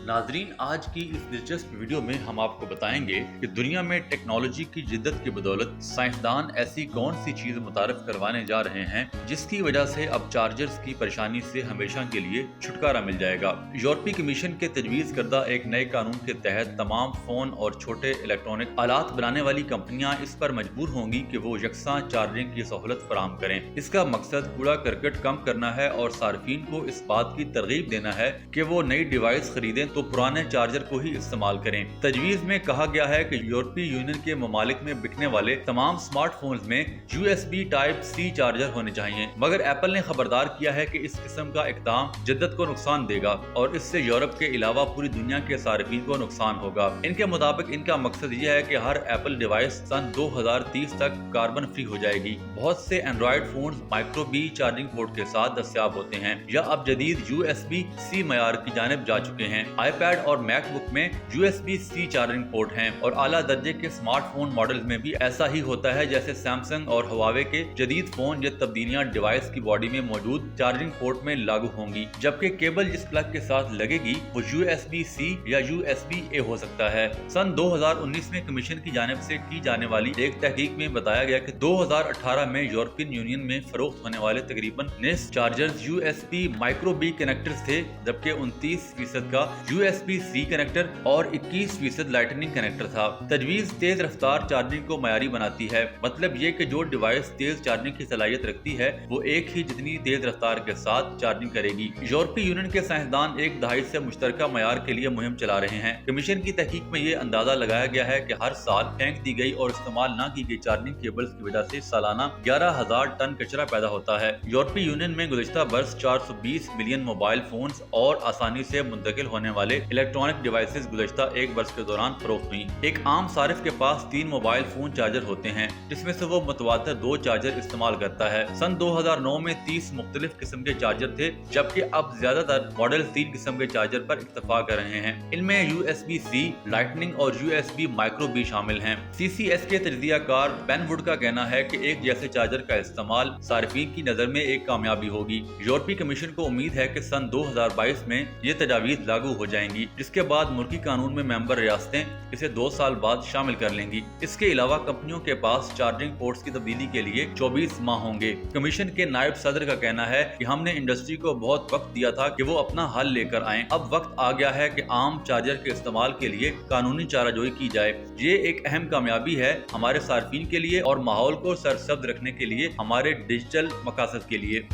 नाजरीन, आज की इस दिलचस्प वीडियो में हम आपको बताएंगे कि दुनिया में टेक्नोलॉजी की जिद्दत की बदौलत साइंसदान ऐसी कौन सी चीज मुतारफ करवाने जा रहे हैं जिसकी वजह से अब चार्जर्स की परेशानी से हमेशा के लिए छुटकारा मिल जाएगा। यूरोपीय कमीशन के तजवीज़ करदा एक नए कानून के तहत तमाम फोन और छोटे इलेक्ट्रॉनिक आलात बनाने वाली कंपनियां इस पर मजबूर होंगी कि वो यकसा चार्जिंग की सहूलत फराहम करें। इसका मकसद कूड़ा करकट कम करना है और सार्फिन को इस बात की तरगीब देना है कि वो नई डिवाइस खरीदें तो पुराने चार्जर को ही इस्तेमाल करें। तजवीज़ में कहा गया है कि यूरोपीय यूनियन के ममालिक में बिकने वाले तमाम स्मार्टफोन्स में USB टाइप C चार्जर होने चाहिए, मगर एप्पल ने खबरदार किया है कि इस किस्म का इक़दाम जिद्दत को नुकसान देगा और इससे यूरोप के अलावा पूरी दुनिया के सार्फिन को नुकसान होगा। इनके मुताबिक इनका मकसद यह है कि हर एप्पल डिवाइस सन 2030 तक कार्बन फ्री हो जाएगी। बहुत से Android phone micro B charging port के साथ दस्तयाब होते हैं या अब जदीद USB-C मयार की जानिब जा चुके हैं। iPad और मैकबुक में USB-C चार्जिंग पोर्ट हैं और आला दर्जे के स्मार्टफोन मॉडल्स में भी ऐसा ही होता है, जैसे सैमसंग और हुआवे के जदीद फोन। ये तब्दीलियां डिवाइस की बॉडी में मौजूद चार्जिंग पोर्ट में लागू होंगी, जबकि केबल जिस प्लग के साथ लगेगी वो USB-C या USB-A हो सकता है। सन 2019 में कमीशन की जानिब से की जाने वाली एक तहकीक में बताया गया कि 2018 में यूरोपियन यूनियन में फरोख्त होने वाले तकरीबन 19 chargers USB micro B connectors थे, जबकि 29% का USB-C कनेक्टर और 21% लाइटनिंग कनेक्टर था। तजवीज़ तेज रफ्तार चार्जिंग को मयारी बनाती है, मतलब ये कि जो डिवाइस तेज चार्जिंग की सलाहियत रखती है वो एक ही जितनी तेज रफ्तार के साथ चार्जिंग करेगी। यूरोपीय यूनियन के साइंसदान एक दहाई से मुश्तरका मयार के लिए मुहिम चला रहे हैं। कमीशन की तहकीक में ये अंदाजा लगाया गया है कि हर साल फेंक दी गई और इस्तेमाल न की गई चार्जिंग केबल्स की वजह से सालाना 11,000 टन कचरा पैदा होता है। यूरोपीय यूनियन में गुज़िश्ता बरस 420 मिलियन मोबाइल फोन्स और आसानी से मुंतकिल होने वाले इलेक्ट्रॉनिक डिवाइसेस गुज़िश्ता एक बरस के दौरान फरोख्त हुई। एक आम सारिफ के पास 3 मोबाइल फोन चार्जर होते हैं, जिसमें से वो मुतवातिर 2 चार्जर इस्तेमाल करता है। सन 2009 में 30 मुख्तलिफ किस्म के चार्जर थे, जबकि अब ज्यादातर मॉडल 3 किस्म के चार्जर पर इत्तफाक कर रहे हैं। इनमें USB-C, लाइटनिंग और USB माइक्रो B शामिल हैं। CCS के तजज़ियाकार बेन वुड का कहना है कि एक जैसे चार्जर का इस्तेमाल सार्फिन की नजर में एक कामयाबी होगी। यूरोपीय कमीशन को उम्मीद है कि सन 2022 में ये तजावीज़ लागू हो जाएंगी, जिसके बाद मुल्की कानून में मेंबर रियासतें इसे 2 साल बाद शामिल कर लेंगी। इसके अलावा कंपनियों के पास चार्जिंग पोर्ट्स की तब्दीली के लिए 24 माह होंगे। कमीशन के नायब सदर का कहना है कि हमने इंडस्ट्री को बहुत वक्त दिया था कि वो अपना हल लेकर आए। अब वक्त आ गया है कि आम चार्जर के इस्तेमाल के लिए कानूनी चाराजोई की जाए। ये एक अहम कामयाबी है हमारे सार्फिन के लिए और माहौल को सरसब्ज रखने के लिए, हमारे डिजिटल मकासद के लिए।